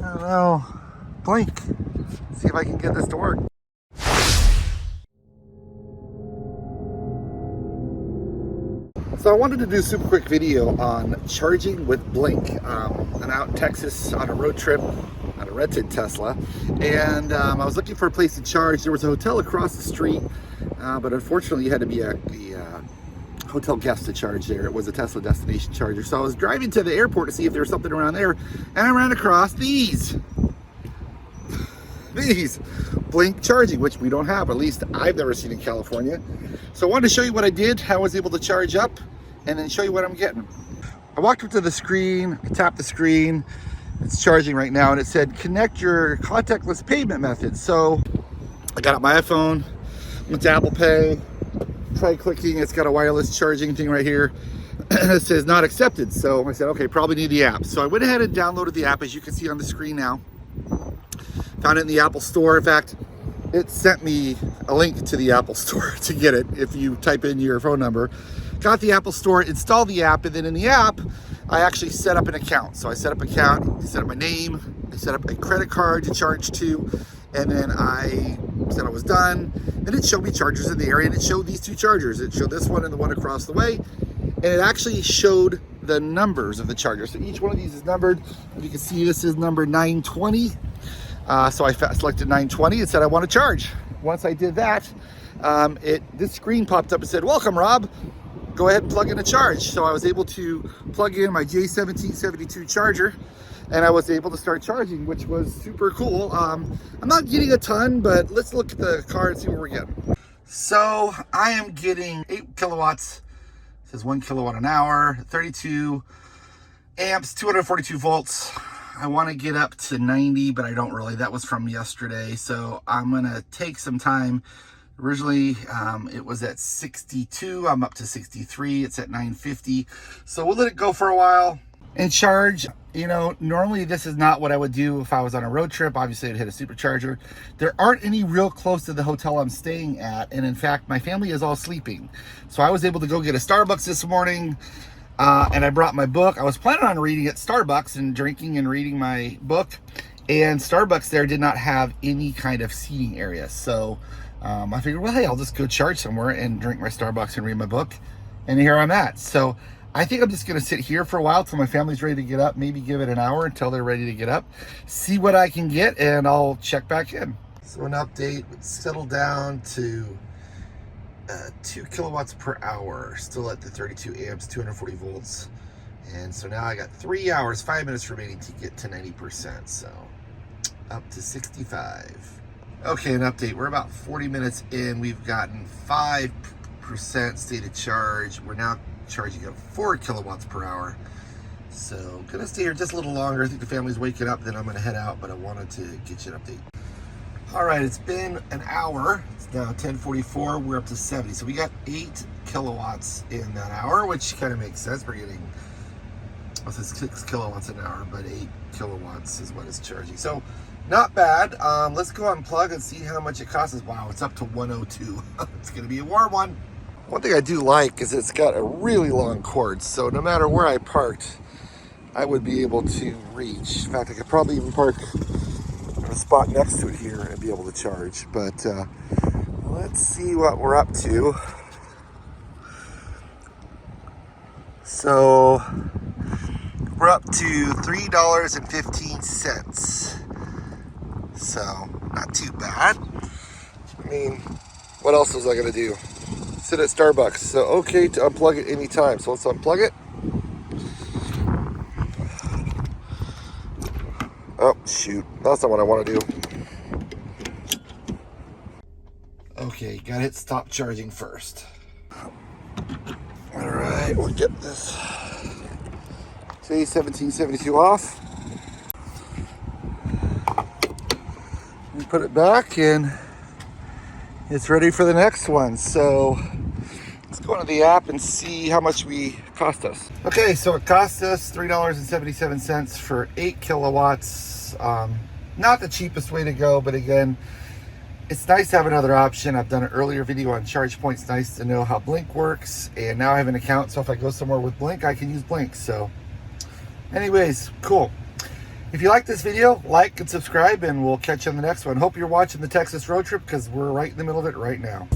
don't know. Blink. See if I can get this to work. So I wanted to do a super quick video on charging with Blink. I'm out in Texas on a road trip on a rented Tesla, and I was looking for a place to charge. There was a hotel across the street, but unfortunately you had to be a hotel guest to charge there. It was a Tesla destination charger. So I was driving to the airport to see if there was something around there, and I ran across these Blink charging, which we don't have, at least I've never seen in California. So I wanted to show you what I did, how I was able to charge up, and then show you what I'm getting. I walked up to the screen, I tapped the screen, it's charging right now, and it said connect your contactless payment method. So I got out my iPhone, went to Apple Pay, tried clicking, it's got a wireless charging thing right here. It says not accepted. So I said, okay, probably need the app. So I went ahead and downloaded the app, as you can see on the screen now. Found it in the Apple Store. In fact, it sent me a link to the Apple Store to get it if you type in your phone number. Got the Apple Store, installed the app, and then in the app, I actually set up an account. So I set up an account, set up my name, I set up a credit card to charge to, and then I said I was done. And it showed me chargers in the area, and it showed these two chargers. It showed this one and the one across the way, and it actually showed the numbers of the chargers. So each one of these is numbered. You can see this is number 920. So I selected 920 and said I want to charge. Once I did that, this screen popped up and said, welcome Rob, go ahead and plug in a charge. So I was able to plug in my J1772 charger, and I was able to start charging, which was super cool. I'm not getting a ton, but let's look at the car and see what we're getting. So I am getting 8 kilowatts, it says 1 kilowatt an hour, 32 amps, 242 volts. I want to get up to 90, but I don't really. That was from yesterday, so I'm gonna take some time. Originally, it was at 62. I'm up to 63. It's at 950. So we'll let it go for a while and charge. You know, normally this is not what I would do if I was on a road trip. Obviously, I'd hit a supercharger. There aren't any real close to the hotel I'm staying at, and in fact, my family is all sleeping. So I was able to go get a Starbucks this morning. And I brought my book. I was planning on reading at Starbucks and drinking and reading my book, and Starbucks there did not have any kind of seating area. So I figured, well, hey, I'll just go charge somewhere and drink my Starbucks and read my book. And here I'm at. So I think I'm just going to sit here for a while till my family's ready to get up, maybe give it an hour until they're ready to get up, see what I can get, and I'll check back in. So an update, it's settled down to 2 kilowatts per hour, still at the 32 amps, 240 volts. And so now I got 3 hours, 5 minutes remaining to get to 90%. So up to 65. Okay, an update. We're about 40 minutes in. We've gotten 5% stated charge. We're now charging at 4 kilowatts per hour. So gonna stay here just a little longer. I think the family's waking up, then I'm gonna head out, but I wanted to get you an update. All right, it's been an hour. It's now 10:44. We're up to 70. So we got 8 kilowatts in that hour, which kind of makes sense. We're getting, well, it says 6 kilowatts an hour, but 8 kilowatts is what it's charging. So not bad. Let's go unplug and see how much it costs us. Wow, it's up to 102. It's gonna be a warm one. One thing I do like is it's got a really long cord. So no matter where I parked, I would be able to reach. In fact, I could probably even park a spot next to it here and be able to charge. But let's see what we're up to. So we're up to $3.15. So not too bad. I mean, what else was I gonna do? Sit at Starbucks. So okay to unplug it anytime. So let's unplug it. Oh, shoot. That's not what I want to do. Okay, gotta hit stop charging first. All right, we'll get this J1772 off. We put it back and it's ready for the next one. So let's go into the app and see how much we cost us. Okay, so it cost us $3.77 for 8 kilowatts. Not the cheapest way to go, but again, it's nice to have another option. I've done an earlier video on ChargePoint. It's nice to know how Blink works, and now I have an account, so if I go somewhere with Blink, I can use Blink. So anyways, cool. If you like this video, like and subscribe, and we'll catch you on the next one. Hope you're watching the Texas road trip because we're right in the middle of it right now.